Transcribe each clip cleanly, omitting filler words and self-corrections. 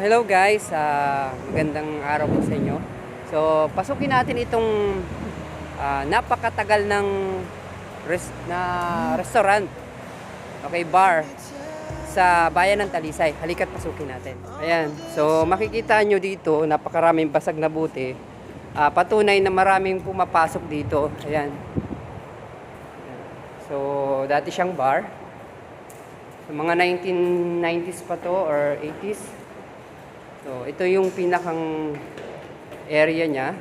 Hello guys. Magandang araw po sa inyo. So, pasukin natin itong napakatagal ng restaurant. Okay, bar sa bayan ng Talisay. Halika't pasukin natin. Ayan. So, makikita nyo dito, napakaraming basag na buti. Patunay na maraming pumapasok dito. Ayan. So, dati siyang bar. So, mga 1990s pa to or 80s. So, ito yung pinakang area niya.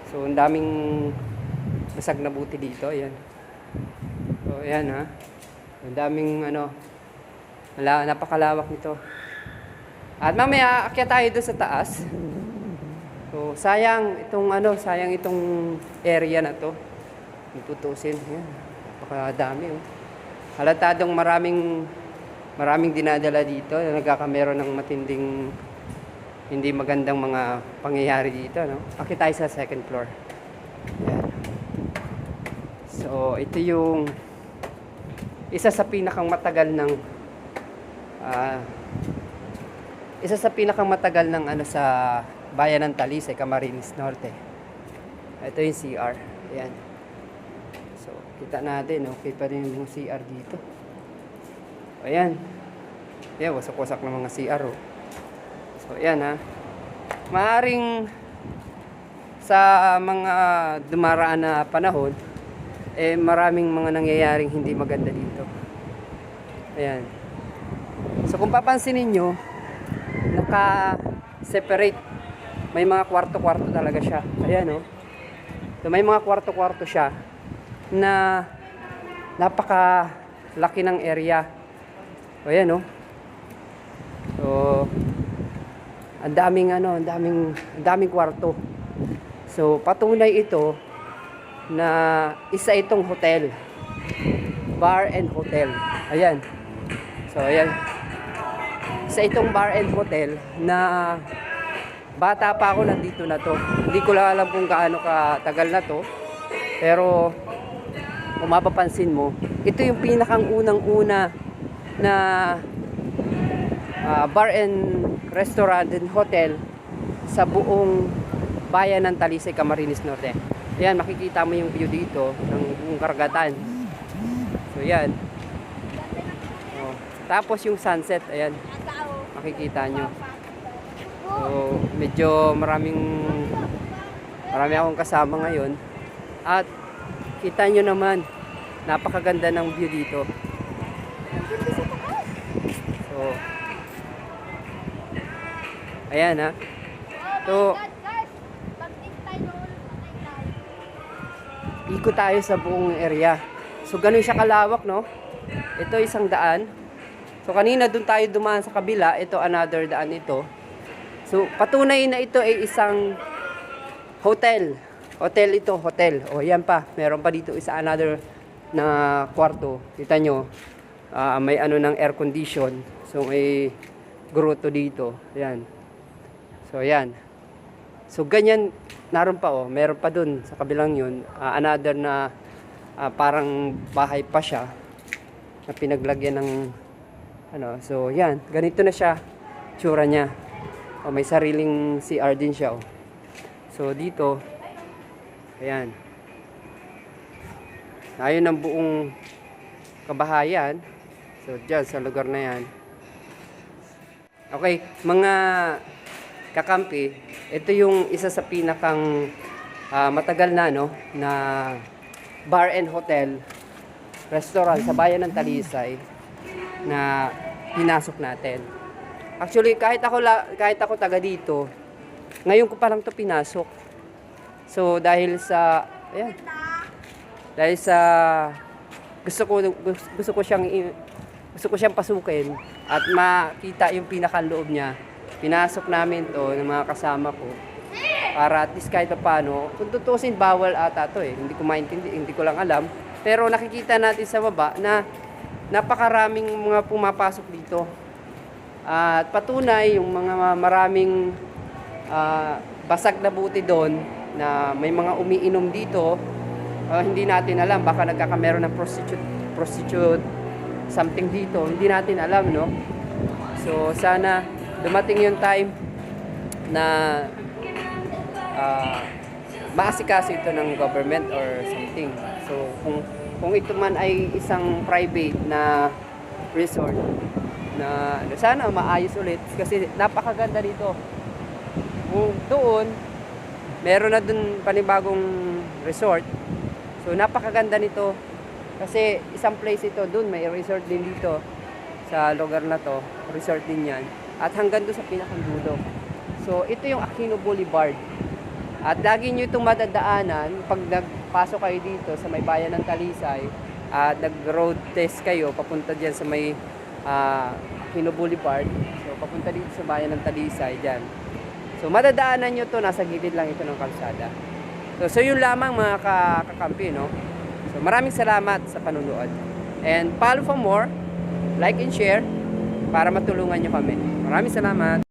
So, ang daming basag na buti dito. Ayan. So, ayan ha. Ang daming napakalawak nito. At mamaya akyat tayo doon sa taas. So, sayang itong area na to. Kung tutusin. Ayan. Napakadami oh. Halatadong maraming dinadala dito. Nagkakamero ng matinding hindi magandang mga pangyayari dito, no? Akit tayo sa second floor. Ayan. So, ito yung isa sa pinakang matagal ng sa bayan ng Talisay, Camarines Norte. Ito yung CR. Ayan. So, kita natin, okay pa rin yung CR dito. Ayan. Ayan, wasak-wasak ng mga CR, oh. So, ayan ha. Maaring sa mga dumaraan na panahon, maraming mga nangyayaring hindi maganda dito. Ayan. So, kung papansinin nyo, naka-separate. May mga kwarto-kwarto talaga siya. Ayan, oh. So, may mga kwarto-kwarto siya na napakalaki ng area. O, ayan, oh. So, ang daming kwarto. So, patunay ito na isa itong hotel. Bar and hotel. Ayan. So, ayan. Isa itong bar and hotel na bata pa ako nandito na to. Hindi ko lang alam kung gaano katagal na to. Pero, kung mapapansin mo, ito yung pinakang unang-una na bar and restaurant and hotel sa buong bayan ng Talisay, Camarines Norte. Ayan, makikita mo yung view dito ng buong karagatan. So, ayan. Oh, tapos yung sunset, ayan. Makikita nyo. So, medyo marami akong kasama ngayon. At kita nyo naman, napakaganda ng view dito. So, ayan ha. So, ikot tayo sa buong area. So, ganun siya kalawak, no? Ito isang daan. So, kanina dun tayo dumaan sa kabila. Ito another daan ito. So, patunay na ito ay isang hotel. Hotel ito, hotel. O, yan pa. Meron pa dito isa another na kwarto. Kita nyo. May ng air condition. So, may grotto dito. Ayan. So, ayan. So, ganyan. Naroon pa, oh. Meron pa dun sa kabilang yun. Another na parang bahay pa siya. Na pinaglagyan ng So, yan. Ganito na siya. Tsura niya. Oh, may sariling CR din siya, oh. So, dito. Ayan. Ayun ang buong kabahayan. So, dyan sa lugar na yan. Okay, mga kakampi, ito yung isa sa pinakang matagal na na bar and hotel restaurant sa bayan ng Talisay na pinasok natin. Actually, kahit ako taga dito, ngayon ko pa lang to pinasok. So, dahil sa gusto ko siyang pasukin at makita yung pinakaloob niya. Pinasok namin to ng mga kasama ko para at least kahit paano, kung tutusin bawal ata to hindi ko maintindihan, hindi ko lang alam, pero nakikita natin sa baba na napakaraming mga pumapasok dito at patunay yung mga maraming basag na buti doon na may mga umiinom dito. Hindi natin alam, baka nagkakamero ng prostitute something dito, hindi natin alam, no? So, sana dumating yung time na maasikaso ito ng government or something. So, kung ito man ay isang private na resort na sana maayos ulit kasi napakaganda dito. Kung doon, meron na dun panibagong resort. So, napakaganda nito kasi isang place ito, dun may resort din dito sa lugar na to, resort din yan. At hanggang doon sa pinakang dulo. So, ito yung Aquino Boulevard. At lagi nyo itong madadaanan pag nagpasok kayo dito sa may bayan ng Talisay at nag-road test kayo papunta dyan sa may Aquino Boulevard. So, papunta dito sa bayan ng Talisay dyan. So, madadaanan nyo to, nasa gilid lang ito ng kalsada. So yun lamang mga kakampi, no? So, maraming salamat sa panunood. And follow for more, like and share para matulungan nyo kami. Maraming salamat.